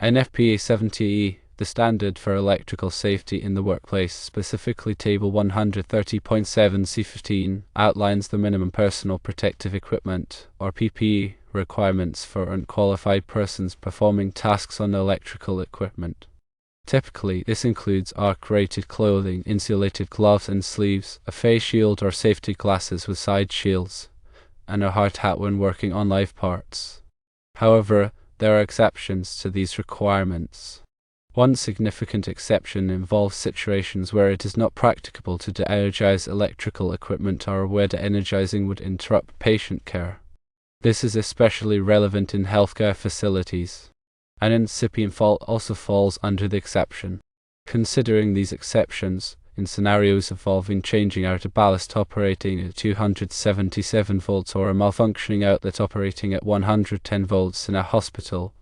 NFPA 70E, the standard for electrical safety in the workplace, specifically Table 130.7 C15, outlines the minimum personal protective equipment, or PPE, requirements for unqualified persons performing tasks on electrical equipment. Typically, this includes arc-rated clothing, insulated gloves and sleeves, a face shield or safety glasses with side shields, and a hard hat when working on live parts. However, there are exceptions to these requirements. One significant exception involves situations where it is not practicable to de-energize electrical equipment or where de-energizing would interrupt patient care. This is especially relevant in healthcare facilities. An incipient fault also falls under the exception. Considering these exceptions, in scenarios involving changing out a ballast operating at 277 volts or a malfunctioning outlet operating at 110 volts in a hospital,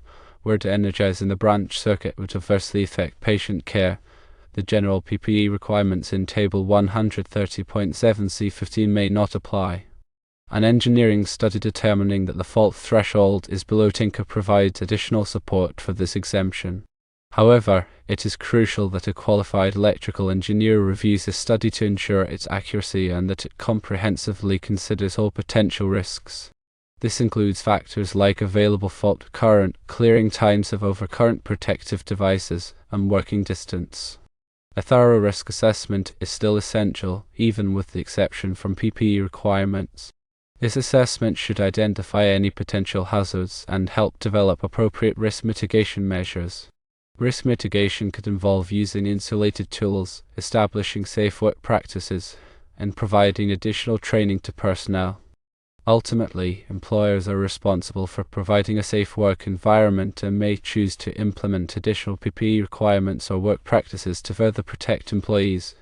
where de-energizing the branch circuit would adversely affect patient care, the general PPE requirements in Table 130.7 C15 may not apply. An engineering study determining that the fault threshold is below Tinker provides additional support for this exemption. However, it is crucial that a qualified electrical engineer reviews this study to ensure its accuracy and that it comprehensively considers all potential risks. This includes factors like available fault current, clearing times of overcurrent protective devices, and working distance. A thorough risk assessment is still essential, even with the exception from PPE requirements. This assessment should identify any potential hazards and help develop appropriate risk mitigation measures. Risk mitigation could involve using insulated tools, establishing safe work practices, and providing additional training to personnel. Ultimately, employers are responsible for providing a safe work environment and may choose to implement additional PPE requirements or work practices to further protect employees,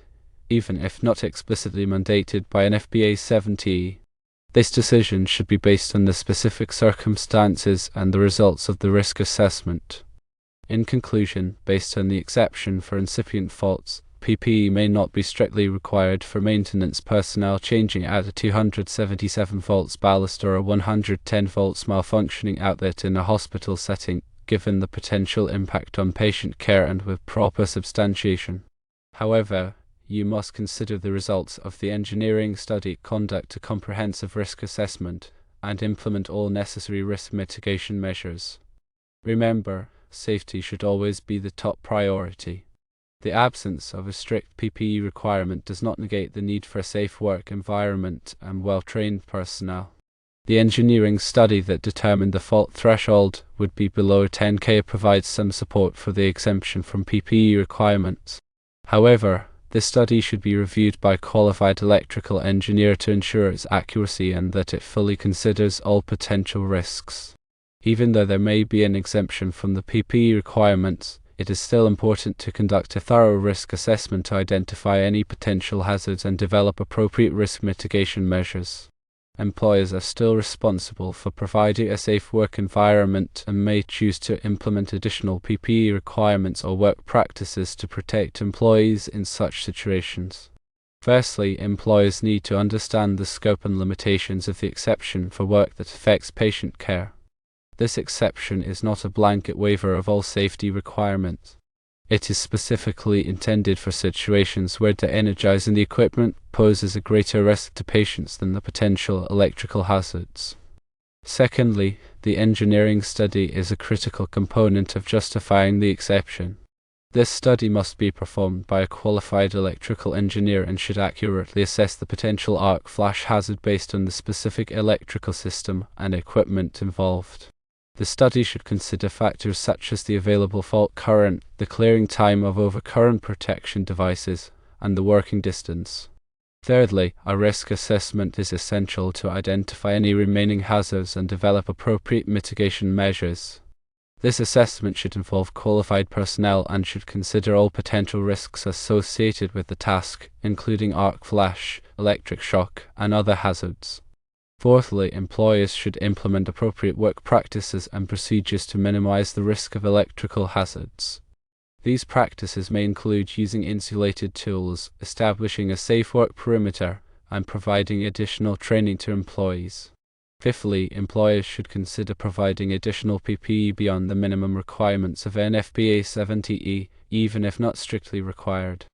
even if not explicitly mandated by NFPA 70E. This decision should be based on the specific circumstances and the results of the risk assessment. In conclusion, based on the exception for incipient faults, PPE may not be strictly required for maintenance personnel changing out a 277 volts ballast or a 110 volts malfunctioning outlet in a hospital setting, given the potential impact on patient care and with proper substantiation. However, you must consider the results of the engineering study, conduct a comprehensive risk assessment, and implement all necessary risk mitigation measures. Remember, safety should always be the top priority. The absence of a strict PPE requirement does not negate the need for a safe work environment and well-trained personnel. The engineering study that determined the fault threshold would be below 10K provides some support for the exemption from PPE requirements. However, this study should be reviewed by a qualified electrical engineer to ensure its accuracy and that it fully considers all potential risks. Even though there may be an exemption from the PPE requirements, it is still important to conduct a thorough risk assessment to identify any potential hazards and develop appropriate risk mitigation measures. Employers are still responsible for providing a safe work environment and may choose to implement additional PPE requirements or work practices to protect employees in such situations. Firstly, employers need to understand the scope and limitations of the exception for work that affects patient care. This exception is not a blanket waiver of all safety requirements. It is specifically intended for situations where de-energizing the equipment poses a greater risk to patients than the potential electrical hazards. Secondly, the engineering study is a critical component of justifying the exception. This study must be performed by a qualified electrical engineer and should accurately assess the potential arc flash hazard based on the specific electrical system and equipment involved. The study should consider factors such as the available fault current, the clearing time of overcurrent protection devices, and the working distance. Thirdly, a risk assessment is essential to identify any remaining hazards and develop appropriate mitigation measures. This assessment should involve qualified personnel and should consider all potential risks associated with the task, including arc flash, electric shock, and other hazards. Fourthly, employers should implement appropriate work practices and procedures to minimize the risk of electrical hazards. These practices may include using insulated tools, establishing a safe work perimeter, and providing additional training to employees. Fifthly, employers should consider providing additional PPE beyond the minimum requirements of NFPA 70E, even if not strictly required.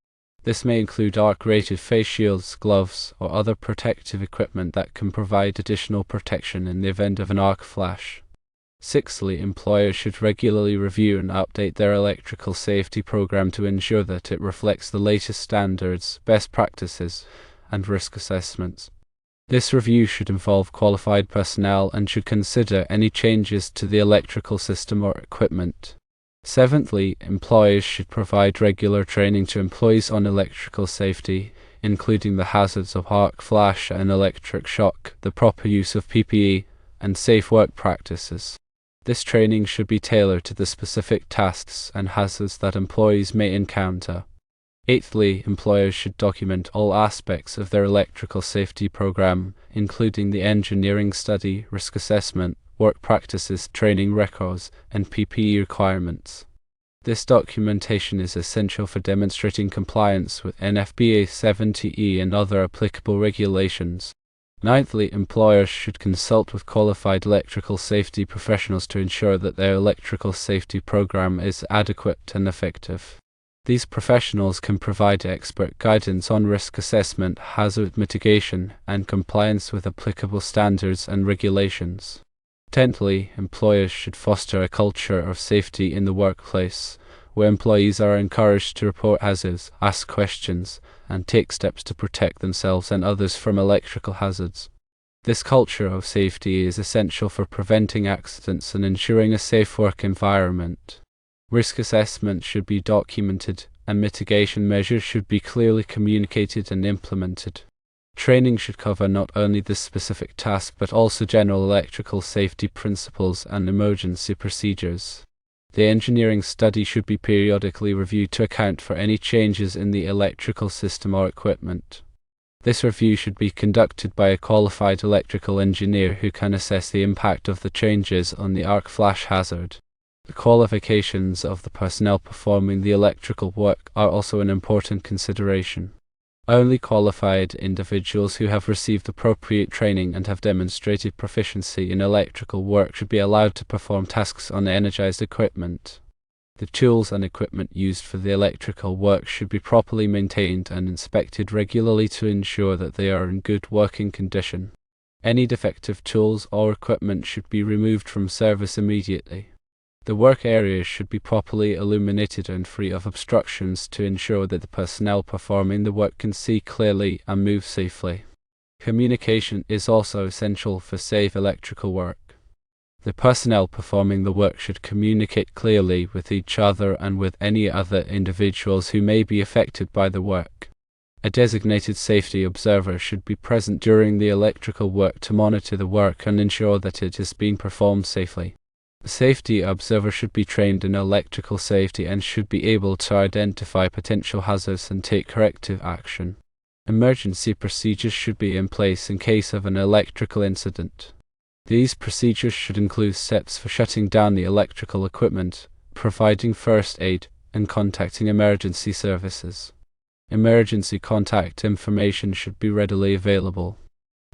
This may include arc-rated face shields, gloves, or other protective equipment that can provide additional protection in the event of an arc flash. Sixthly, employers should regularly review and update their electrical safety program to ensure that it reflects the latest standards, best practices, and risk assessments. This review should involve qualified personnel and should consider any changes to the electrical system or equipment. Seventhly, employers should provide regular training to employees on electrical safety, including the hazards of arc flash and electric shock, the proper use of PPE, and safe work practices. This training should be tailored to the specific tasks and hazards that employees may encounter. Eighthly, employers should document all aspects of their electrical safety program, including the engineering study, risk assessment, work practices, training records, and PPE requirements. This documentation is essential for demonstrating compliance with NFPA 70E and other applicable regulations. Ninthly, employers should consult with qualified electrical safety professionals to ensure that their electrical safety program is adequate and effective. These professionals can provide expert guidance on risk assessment, hazard mitigation, and compliance with applicable standards and regulations. Tenthly, employers should foster a culture of safety in the workplace, where employees are encouraged to report hazards, ask questions, and take steps to protect themselves and others from electrical hazards. This culture of safety is essential for preventing accidents and ensuring a safe work environment. Risk assessment should be documented, and mitigation measures should be clearly communicated and implemented. Training should cover not only this specific task but also general electrical safety principles and emergency procedures. The engineering study should be periodically reviewed to account for any changes in the electrical system or equipment. This review should be conducted by a qualified electrical engineer who can assess the impact of the changes on the arc flash hazard. The qualifications of the personnel performing the electrical work are also an important consideration. Only qualified individuals who have received appropriate training and have demonstrated proficiency in electrical work should be allowed to perform tasks on energized equipment. The tools and equipment used for the electrical work should be properly maintained and inspected regularly to ensure that they are in good working condition. Any defective tools or equipment should be removed from service immediately. The work areas should be properly illuminated and free of obstructions to ensure that the personnel performing the work can see clearly and move safely. Communication is also essential for safe electrical work. The personnel performing the work should communicate clearly with each other and with any other individuals who may be affected by the work. A designated safety observer should be present during the electrical work to monitor the work and ensure that it is being performed safely. The safety observer should be trained in electrical safety and should be able to identify potential hazards and take corrective action. Emergency procedures should be in place in case of an electrical incident. These procedures should include steps for shutting down the electrical equipment, providing first aid, and contacting emergency services. Emergency contact information should be readily available.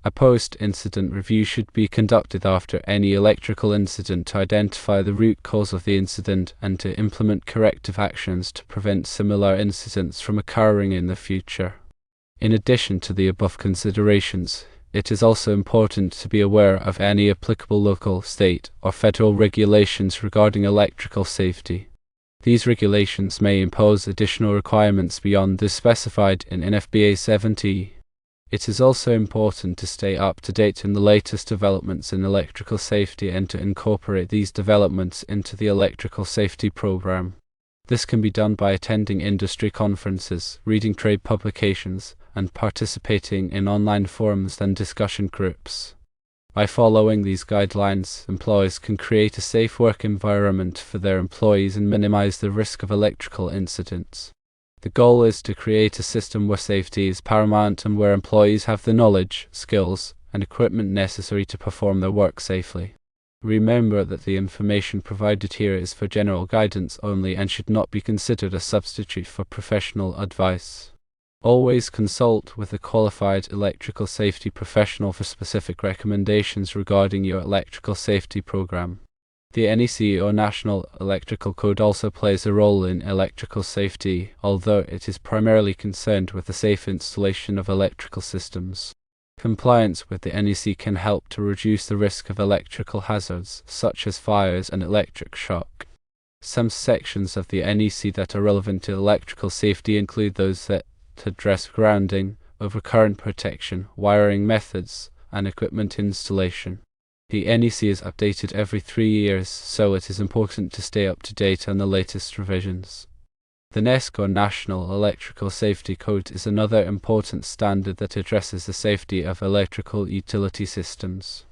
A post-incident review should be conducted after any electrical incident to identify the root cause of the incident and to implement corrective actions to prevent similar incidents from occurring in the future. In addition to the above considerations, it is also important to be aware of any applicable local, state, or federal regulations regarding electrical safety. These regulations may impose additional requirements beyond those specified in NFPA 70E. It is also important to stay up to date in the latest developments in electrical safety and to incorporate these developments into the electrical safety program. This can be done by attending industry conferences, reading trade publications, and participating in online forums and discussion groups. By following these guidelines, employers can create a safe work environment for their employees and minimize the risk of electrical incidents. The goal is to create a system where safety is paramount and where employees have the knowledge, skills, and equipment necessary to perform their work safely. Remember that the information provided here is for general guidance only and should not be considered a substitute for professional advice. Always consult with a qualified electrical safety professional for specific recommendations regarding your electrical safety program. The NEC or National Electrical Code also plays a role in electrical safety, although it is primarily concerned with the safe installation of electrical systems. Compliance with the NEC can help to reduce the risk of electrical hazards, such as fires and electric shock. Some sections of the NEC that are relevant to electrical safety include those that address grounding, overcurrent protection, wiring methods, and equipment installation. The NEC is updated every 3 years, so it is important to stay up to date on the latest revisions. The NESC or National Electrical Safety Code is another important standard that addresses the safety of electrical utility systems.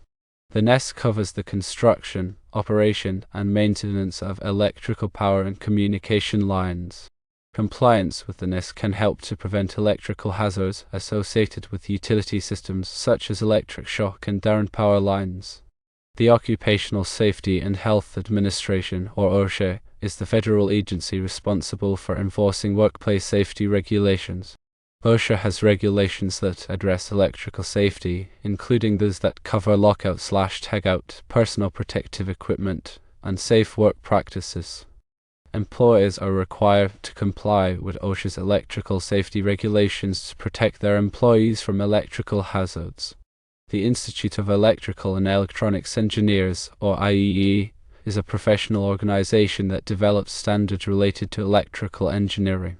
The NESC covers the construction, operation, and maintenance of electrical power and communication lines. Compliance with the NESC can help to prevent electrical hazards associated with utility systems such as electric shock and downed power lines. The Occupational Safety and Health Administration, or OSHA, is the federal agency responsible for enforcing workplace safety regulations. OSHA has regulations that address electrical safety, including those that cover lockout/tagout, personal protective equipment, and safe work practices. Employers are required to comply with OSHA's electrical safety regulations to protect their employees from electrical hazards. The Institute of Electrical and Electronics Engineers, or IEE, is a professional organization that develops standards related to electrical engineering.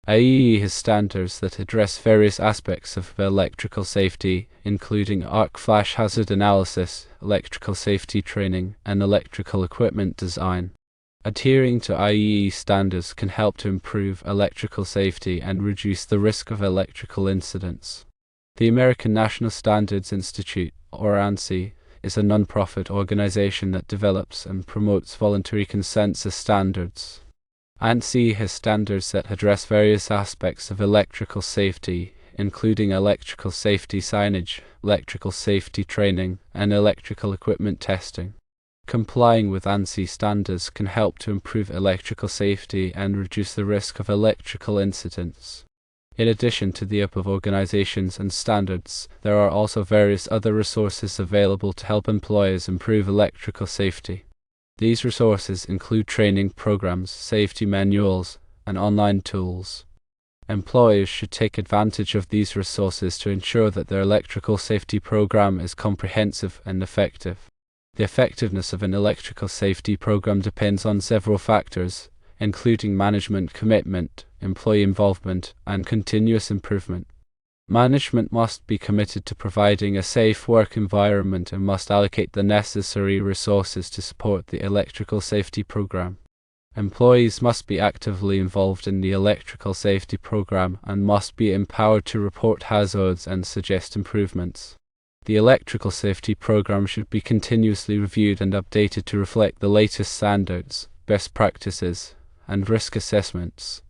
IEE has standards that address various aspects of electrical safety, including arc flash hazard analysis, electrical safety training, and electrical equipment design. Adhering to IEE standards can help to improve electrical safety and reduce the risk of electrical incidents. The American National Standards Institute, or ANSI, is a non-profit organization that develops and promotes voluntary consensus standards. ANSI has standards that address various aspects of electrical safety, including electrical safety signage, electrical safety training, and electrical equipment testing. Complying with ANSI standards can help to improve electrical safety and reduce the risk of electrical incidents. In addition to the above organizations and standards, there are also various other resources available to help employers improve electrical safety. These resources include training programs, safety manuals, and online tools. Employers should take advantage of these resources to ensure that their electrical safety program is comprehensive and effective. The effectiveness of an electrical safety program depends on several factors, including management commitment, employee involvement, and continuous improvement. Management must be committed to providing a safe work environment and must allocate the necessary resources to support the electrical safety program. Employees must be actively involved in the electrical safety program and must be empowered to report hazards and suggest improvements. The electrical safety program should be continuously reviewed and updated to reflect the latest standards, best practices, and risk assessments.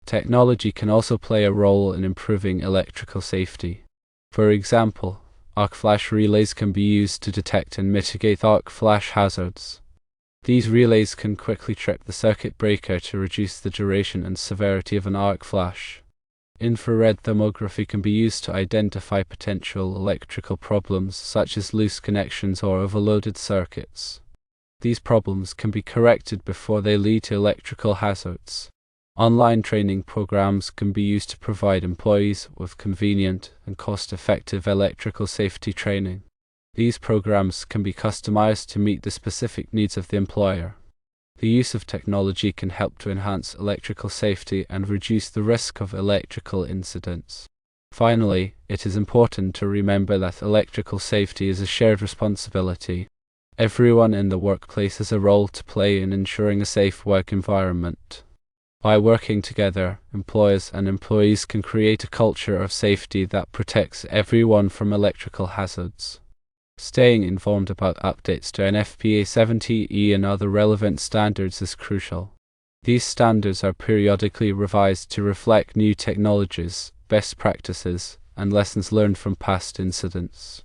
Technology can also play a role in improving electrical safety. For example, arc flash relays can be used to detect and mitigate arc flash hazards. These relays can quickly trip the circuit breaker to reduce the duration and severity of an arc flash. Infrared thermography can be used to identify potential electrical problems such as loose connections or overloaded circuits. These problems can be corrected before they lead to electrical hazards. Online training programs can be used to provide employees with convenient and cost-effective electrical safety training. These programs can be customized to meet the specific needs of the employer. The use of technology can help to enhance electrical safety and reduce the risk of electrical incidents. Finally, it is important to remember that electrical safety is a shared responsibility. Everyone in the workplace has a role to play in ensuring a safe work environment. By working together, employers and employees can create a culture of safety that protects everyone from electrical hazards. Staying informed about updates to NFPA 70E and other relevant standards is crucial. These standards are periodically revised to reflect new technologies, best practices, and lessons learned from past incidents.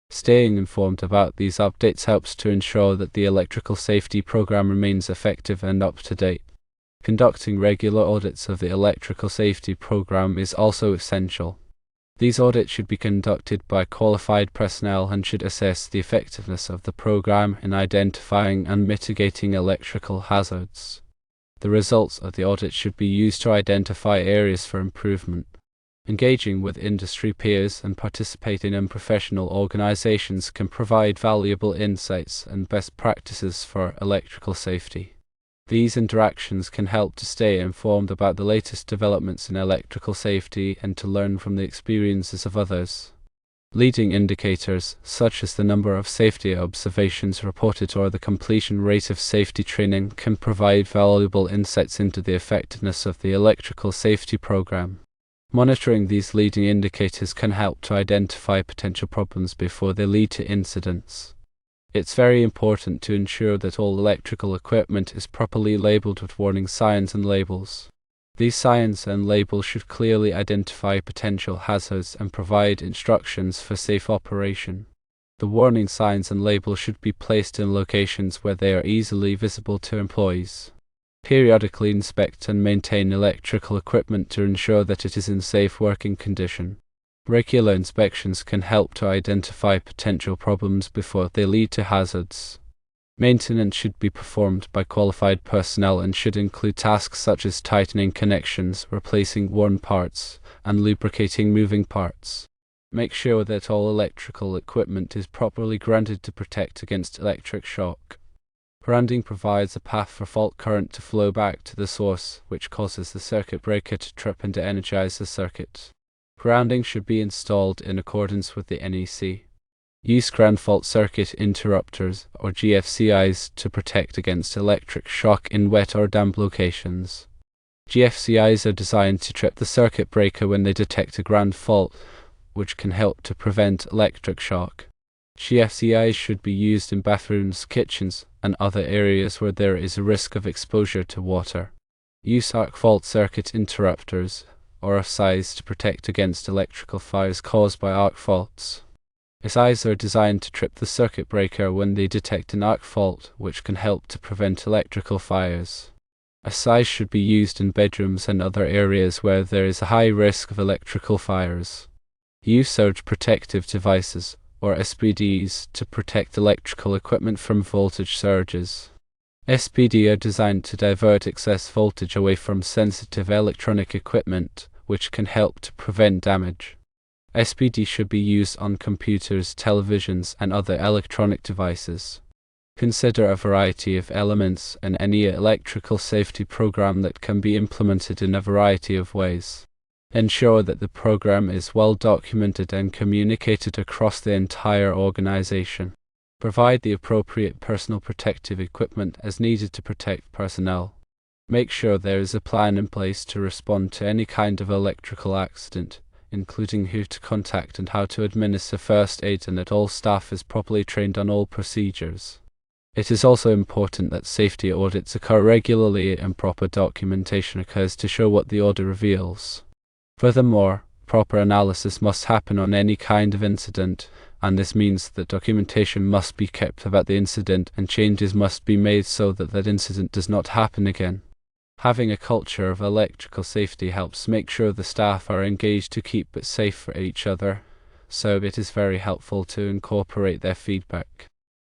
Staying informed about these updates helps to ensure that the electrical safety program remains effective and up to date. Conducting regular audits of the electrical safety program is also essential. These audits should be conducted by qualified personnel and should assess the effectiveness of the program in identifying and mitigating electrical hazards. The results of the audit should be used to identify areas for improvement. Engaging with industry peers and participating in professional organizations can provide valuable insights and best practices for electrical safety. These interactions can help to stay informed about the latest developments in electrical safety and to learn from the experiences of others. Leading indicators, such as the number of safety observations reported or the completion rate of safety training, can provide valuable insights into the effectiveness of the electrical safety program. Monitoring these leading indicators can help to identify potential problems before they lead to incidents. It's very important to ensure that all electrical equipment is properly labeled with warning signs and labels. These signs and labels should clearly identify potential hazards and provide instructions for safe operation. The warning signs and labels should be placed in locations where they are easily visible to employees. Periodically inspect and maintain electrical equipment to ensure that it is in safe working condition. Regular inspections can help to identify potential problems before they lead to hazards. Maintenance should be performed by qualified personnel and should include tasks such as tightening connections, replacing worn parts, and lubricating moving parts. Make sure that all electrical equipment is properly grounded to protect against electric shock. Grounding provides a path for fault current to flow back to the source, which causes the circuit breaker to trip and de-energize the circuit. Grounding should be installed in accordance with the NEC. Use ground fault circuit interrupters, or GFCIs, to protect against electric shock in wet or damp locations. GFCIs are designed to trip the circuit breaker when they detect a ground fault, which can help to prevent electric shock. GFCIs should be used in bathrooms, kitchens, and other areas where there is a risk of exposure to water. Use arc fault circuit interrupters, or SIs, to protect against electrical fires caused by arc faults. SIs are designed to trip the circuit breaker when they detect an arc fault, which can help to prevent electrical fires. SIs should be used in bedrooms and other areas where there is a high risk of electrical fires. Use surge protective devices, or SPDs, to protect electrical equipment from voltage surges. SPD are designed to divert excess voltage away from sensitive electronic equipment, which can help to prevent damage. SPD should be used on computers, televisions, and other electronic devices. Consider a variety of elements in any electrical safety program that can be implemented in a variety of ways. Ensure that the program is well documented and communicated across the entire organization. Provide the appropriate personal protective equipment as needed to protect personnel. Make sure there is a plan in place to respond to any kind of electrical accident, including who to contact and how to administer first aid, and that all staff is properly trained on all procedures. It is also important that safety audits occur regularly and proper documentation occurs to show what the audit reveals. Furthermore, proper analysis must happen on any kind of incident, and this means that documentation must be kept about the incident and changes must be made so that that incident does not happen again. Having a culture of electrical safety helps make sure the staff are engaged to keep it safe for each other, so it is very helpful to incorporate their feedback.